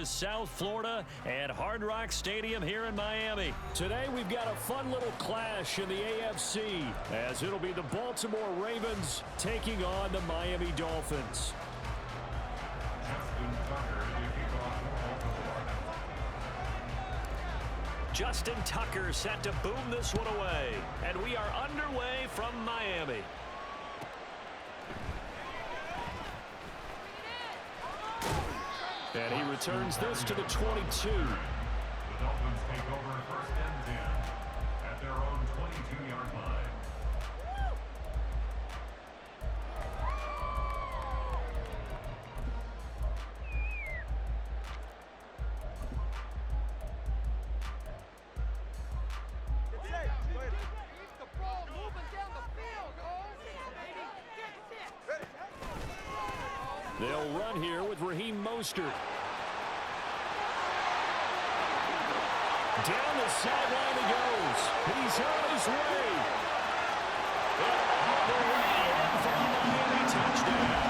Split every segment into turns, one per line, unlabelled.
South Florida at Hard Rock Stadium here in Miami. Today we've got a fun little clash in the AFC as it'll be the Baltimore Ravens taking on the Miami Dolphins. Justin Tucker set to boom this one away, and we are underway from Miami. And he returns this to the 22.
The Dolphins take over first and 10 at their own 22-yard line.
They'll run here with Raheem Mostert. Down the sideline he goes. He's on his way. And the way in for a Miami touchdown.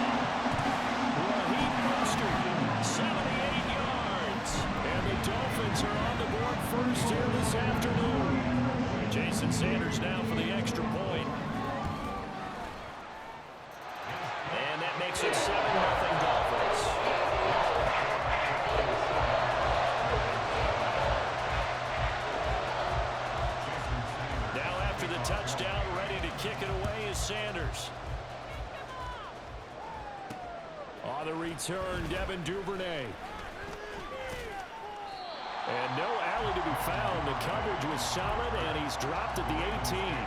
Raheem Mostert, 78 yards. And the Dolphins are on the board first here this afternoon. Jason Sanders now for the extra point. And that makes it 7-0 Dolphins. Now after the touchdown, ready to kick it away is Sanders. On the return, Devin Duvernay. And no alley to be found. The coverage was solid, and he's dropped at the 18.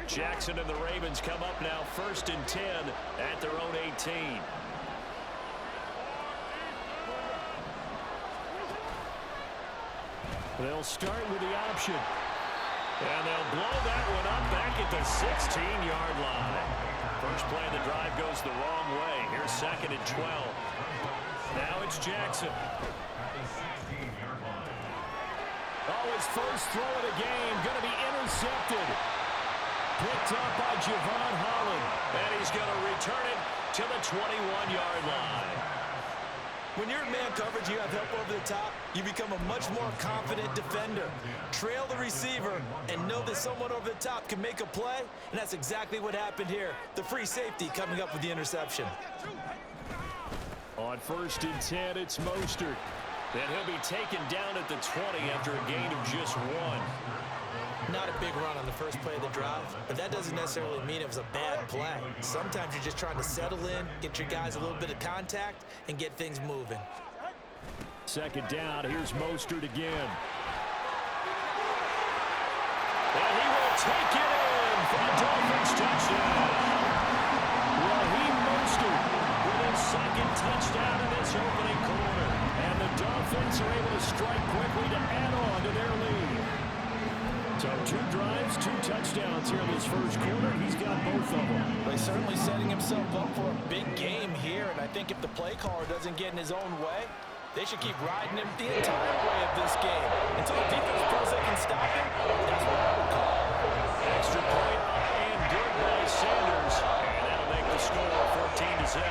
Jackson and the Ravens come up now first and 10 at their own 18. They'll start with the option. And they'll blow that one up back at the 16-yard line. First play of the drive goes the wrong way. Here's second and 12. Now it's Jackson. Oh, his first throw of the game going to be intercepted. Picked up by Javon Holland. And he's going to return it to the 21-yard line.
When you're in man coverage, you have help over the top, you become a much more confident defender. Trail the receiver and know that someone over the top can make a play, and that's exactly what happened here. The free safety coming up with the interception.
On first and 10, it's Mostert. Then he'll be taken down at the 20 after a gain of just 1.
Not a big run on the first play of the drive, but that doesn't necessarily mean it was a bad play. Sometimes you're just trying to settle in, get your guys a little bit of contact, and get things moving.
Second down, here's Mostert again. And he will take it in for the Dolphins touchdown. Raheem Mostert with his second touchdown in this opening quarter. And the Dolphins are able to strike quickly to add on to their lead. So 2 drives, 2 touchdowns here in this first quarter. He's got both of them.
He's certainly setting himself up for a big game here, and I think if the play caller doesn't get in his own way, they should keep riding him the entire way of this game. Until the defense proves they can stop him, that's what I would call.
Extra point and good by Sanders. And that'll make the score 14-0.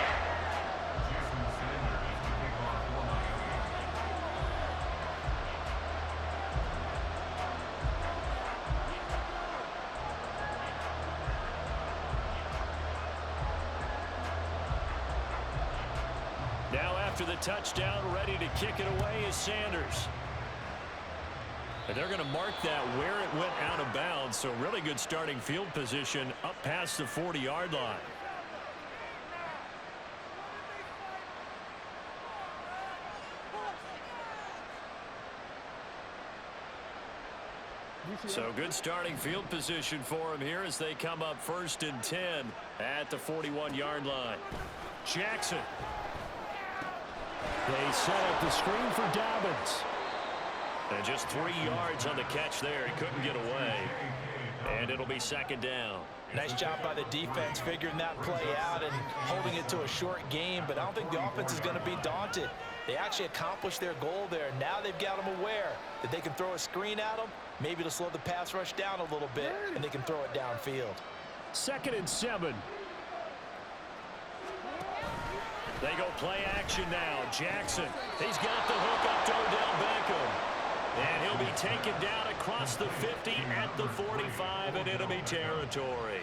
Now after the touchdown, ready to kick it away is Sanders. And they're going to mark that where it went out of bounds, so really good starting field position up past the 40-yard line. So good starting field position for him here as they come up 1st and 10 at the 41-yard line. Jackson. They set up the screen for Dobbins. And just 3 yards on the catch there. He couldn't get away. And it'll be 2nd down.
Nice job by the defense figuring that play out and holding it to a short game, but I don't think the offense is going to be daunted. They actually accomplished their goal there. Now they've got them aware that they can throw a screen at them, maybe to slow the pass rush down a little bit, and they can throw it downfield.
2nd and 7. They go play action now. Jackson, he's got the hook up to Odell Beckham. And he'll be taken down across the 50 at the 45 in enemy territory.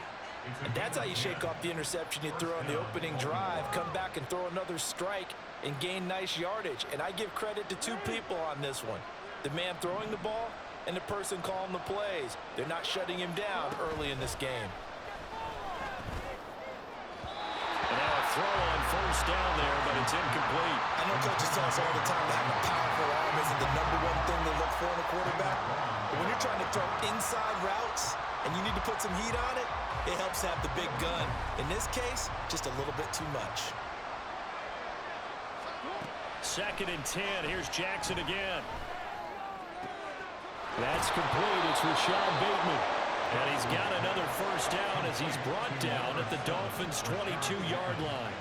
And that's how you shake off the interception you threw on the opening drive, come back and throw another strike and gain nice yardage. And I give credit to 2 people on this one. The man throwing the ball and the person calling the plays. They're not shutting him down early in this game.
And now a throw on 1st down there, but it's incomplete.
I know coaches tell us all the time that having a powerful arm isn't the #1 thing they look for in a quarterback. But when you're trying to throw inside routes and you need to put some heat on it, it helps have the big gun. In this case, just a little bit too much.
2nd and 10. Here's Jackson again. That's complete. It's Rashad Bateman. And he's got another 1st down as he's brought down at the Dolphins' 22-yard line.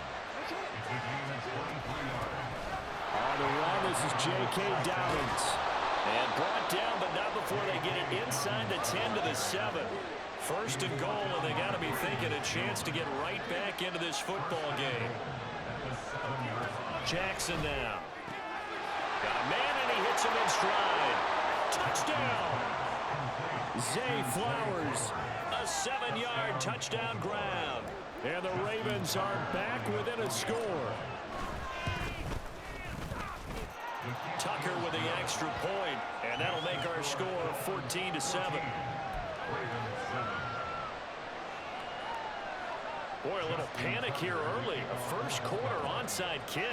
On the run, this is J.K. Dobbins. And brought down, but not before they get it inside the 10 to the 7. 1st and goal, and they got to be thinking a chance to get right back into this football game. Jackson now. Got a man, and he hits him in stride. Touchdown! Zay Flowers, a 7-yard touchdown grab. And the Ravens are back within a score. Tucker with the extra point, and that'll make our score 14-7. Boy, a little panic here early. A 1st quarter onside kick.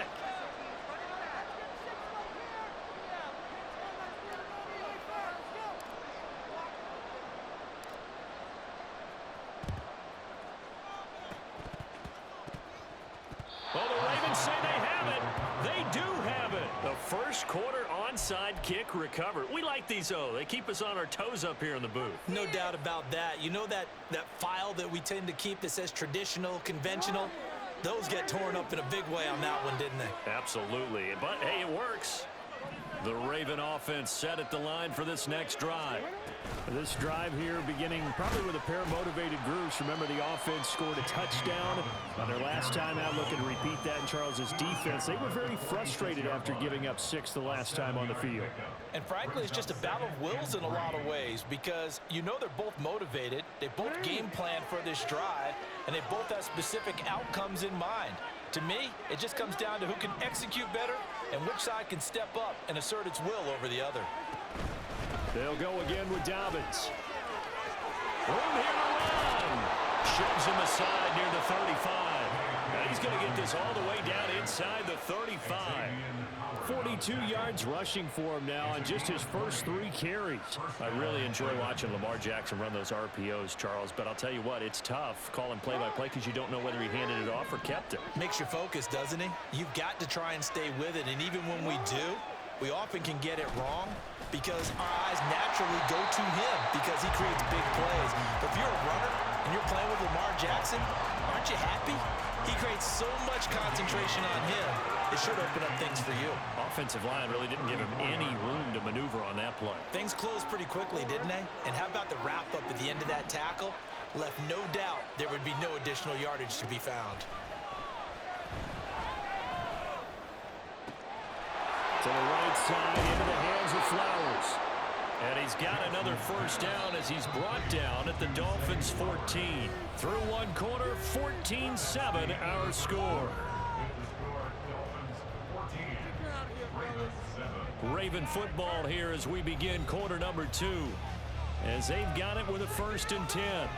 Well, the Ravens say they have it. They do have it. The 1st quarter onside kick recovered. We like these, though. They keep us on our toes up here in the booth.
No doubt about that. You know that file that we tend to keep that says traditional, conventional? Those get torn up in a big way on that one, didn't they?
Absolutely. But, hey, it works. The Raven offense set at the line for this next drive. This drive here beginning probably with a pair of motivated groups. Remember, the offense scored a touchdown on their last time out. Looking to repeat that in Charles's defense. They were very frustrated after giving up 6 the last time on the field.
And frankly, it's just a battle of wills in a lot of ways because you know they're both motivated. They both game plan for this drive, and they both have specific outcomes in mind. To me, it just comes down to who can execute better and which side can step up and assert its will over the other.
They'll go again with Dobbins. Room here to run. Shoves him aside near the 35. And he's going to get this all the way down inside the 35. 42 yards rushing for him now on just his first 3 carries. I really enjoy watching Lamar Jackson run those RPOs, Charles, but I'll tell you what, it's tough calling play-by-play because you don't know whether he handed it off or kept it.
Makes you focus, doesn't he? You've got to try and stay with it, and even when we do, we often can get it wrong because our eyes naturally go to him because he creates big plays. But if you're a runner and you're playing with Lamar Jackson, aren't you happy? He creates so much concentration on him, it should open up things for you.
Offensive line really didn't give him any room to maneuver on that play.
Things closed pretty quickly, didn't they? And how about the wrap-up at the end of that tackle? Left no doubt there would be no additional yardage to be found.
To the right side, into the hands of Flowers. And he's got another first down as he's brought down at the Dolphins' 14. Through one quarter, 14-7 our score. Raven football here as we begin quarter number 2. As they've got it with a 1st and 10.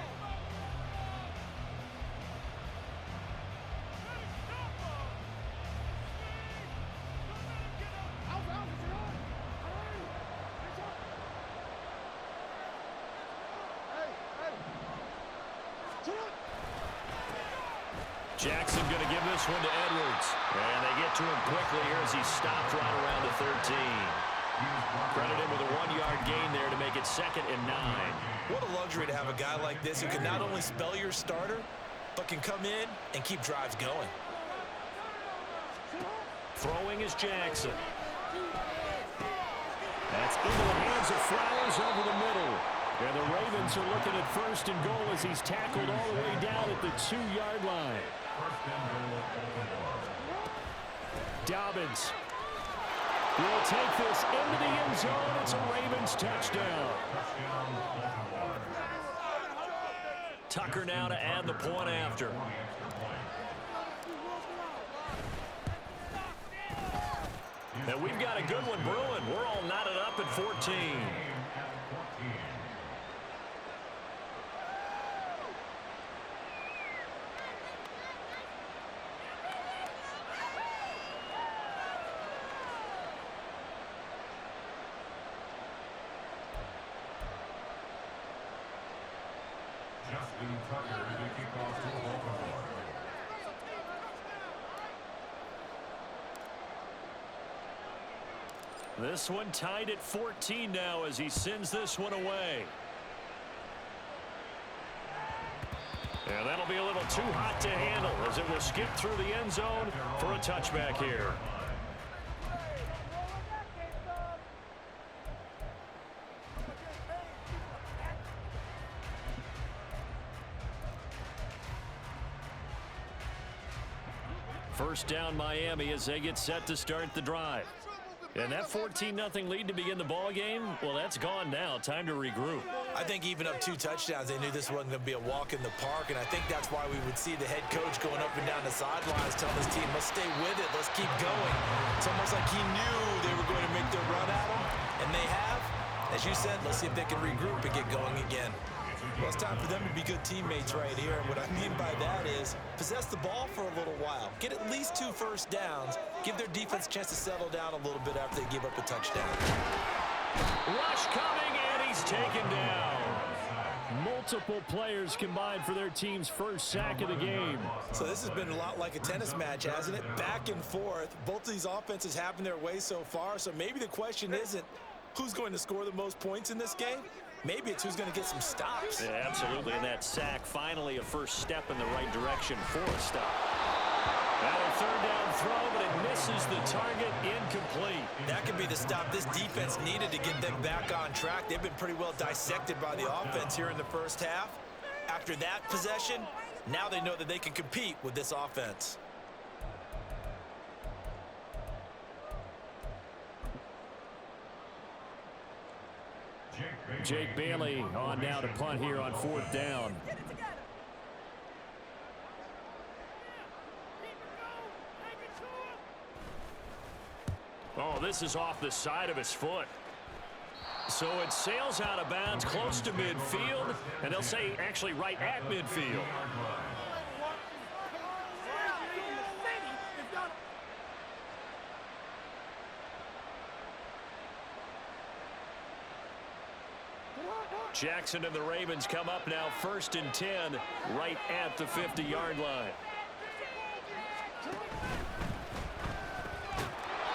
Jackson going to give this one to Edwards. And they get to him quickly here as he stopped right around the 13. Credit him with a 1-yard gain there to make it 2nd and 9.
What a luxury to have a guy like this who can not only spell your starter, but can come in and keep drives going.
Throwing is Jackson. That's into the hands of Flowers over the middle. And the Ravens are looking at 1st and goal as he's tackled all the way down at the 2-yard line. Dobbins will take this into the end zone. It's a Ravens touchdown. Tucker now to add the point after. And we've got a good one brewing. We're all knotted up at 14.
Tucker to kick off to Baltimore.
This one tied at 14 now as he sends this one away. And that'll be a little too hot to handle as it will skip through the end zone for a touchback here. First down Miami as they get set to start the drive. And that 14-0 lead to begin the ball game, well, that's gone now. Time to regroup.
I think even up 2 touchdowns, they knew this wasn't going to be a walk in the park, and I think that's why we would see the head coach going up and down the sidelines telling his team, let's stay with it, let's keep going. It's almost like he knew they were going to make their run at him, and they have. As you said, let's see if they can regroup and get going again. Well, it's time for them to be good teammates right here. And what I mean by that is possess the ball for a little while. Get at least 2 first downs. Give their defense a chance to settle down a little bit after they give up a touchdown.
Rush coming, and he's taken down. Multiple players combined for their team's first sack of the game.
So this has been a lot like a tennis match, hasn't it? Back and forth. Both of these offenses having their way so far. So maybe the question isn't who's going to score the most points in this game. Maybe it's who's going to get some stops.
Yeah, absolutely. And that sack, finally a first step in the right direction for a stop. Now a 3rd down throw, but it misses the target, incomplete.
That could be the stop this defense needed to get them back on track. They've been pretty well dissected by the offense here in the first half. After that possession, now they know that they can compete with this offense.
Jake Bailey on now to punt here on 4th down. Oh, this is off the side of his foot. So it sails out of bounds close to midfield, and they'll say actually right at midfield. Jackson and the Ravens come up now 1st and 10 right at the 50-yard line.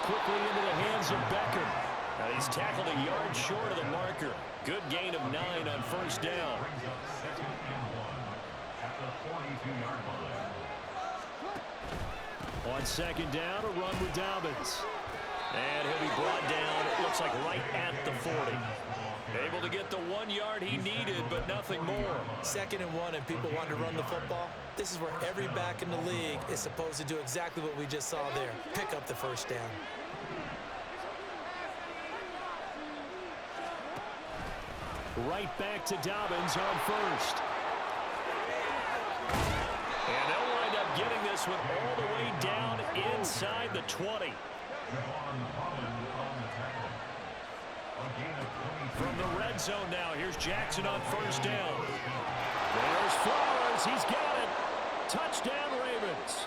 Quickly into the hands of Beckham. Now he's tackled a yard short of the marker. Good gain of 9 on 1st down. On 2nd down, a run with Dobbins. And he'll be brought down, it looks like right at the 40. Able to get the 1 yard he needed, but nothing more.
2nd and 1, and people want to run the football. This is where every back in the league is supposed to do exactly what we just saw there. Pick up the 1st down.
Right back to Dobbins on 1st. And they'll wind up getting this one all the way down inside the 20. From the red zone now, here's Jackson on 1st down. There's Flowers, he's got it. Touchdown Ravens.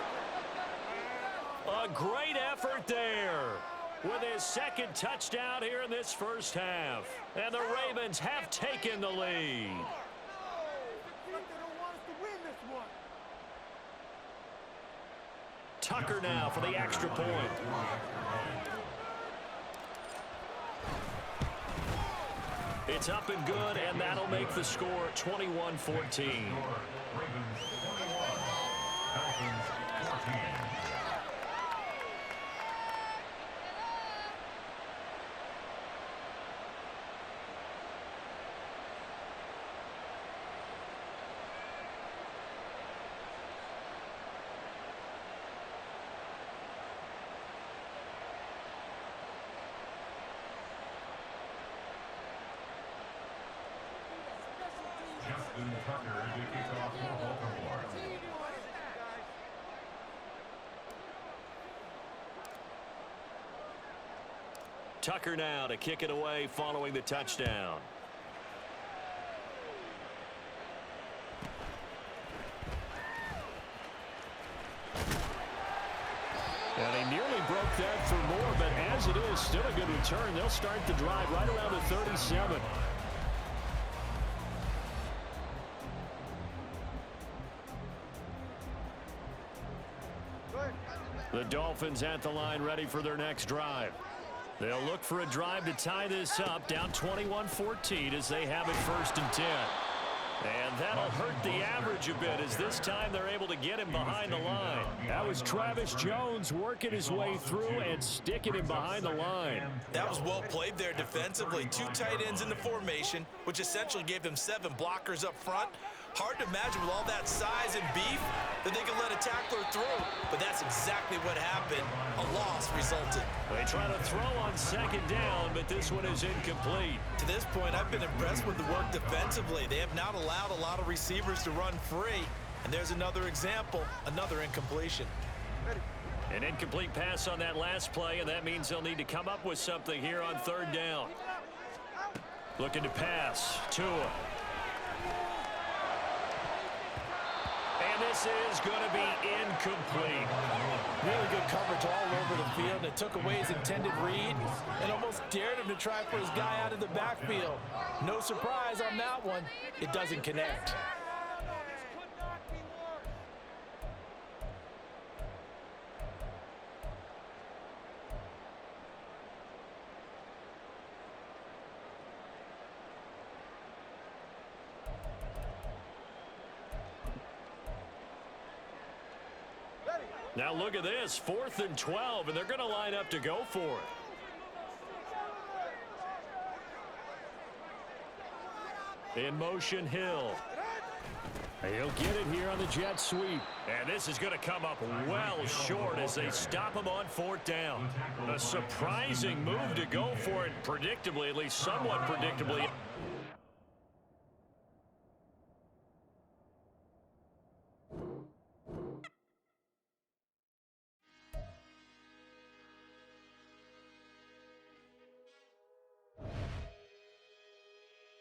A great effort there with his 2nd touchdown here in this first half. And the Ravens have taken the lead. Tucker now for the extra point. It's up and good, and that'll make the score 21-14.
Ravens 21, Falcons 14. Justin Tucker to kick off for Baltimore.
Tucker now to kick it away following the touchdown. And he nearly broke that for more, but as it is, still a good return. They'll start the drive right around the 37. The Dolphins at the line ready for their next drive. They'll look for a drive to tie this up, down 21-14 as they have it 1st and 10. And that'll hurt the average a bit as this time they're able to get him behind the line. That was Travis Jones working his way through and sticking him behind the line.
That was well played there defensively. 2 tight ends in the formation, which essentially gave them 7 blockers up front. Hard to imagine with all that size and beef that they could let a tackler through, but that's exactly what happened. A loss resulted.
They try to throw on 2nd down, but this one is incomplete.
To this point, I've been impressed with the work defensively. They have not allowed a lot of receivers to run free, and there's another example, another incompletion.
An incomplete pass on that last play, and that means they'll need to come up with something here on 3rd down. Looking to pass. Tua. And this is going to be incomplete.
Really good coverage all over the field. It took away his intended read and almost dared him to try for his guy out of the backfield. No surprise on that one. It doesn't connect.
Now look at this, 4th and 12, and they're going to line up to go for it. In motion, Hill. He'll get it here on the jet sweep. And this is going to come up well short as they stop him on 4th down. A surprising move to go for it, predictably, at least somewhat predictably.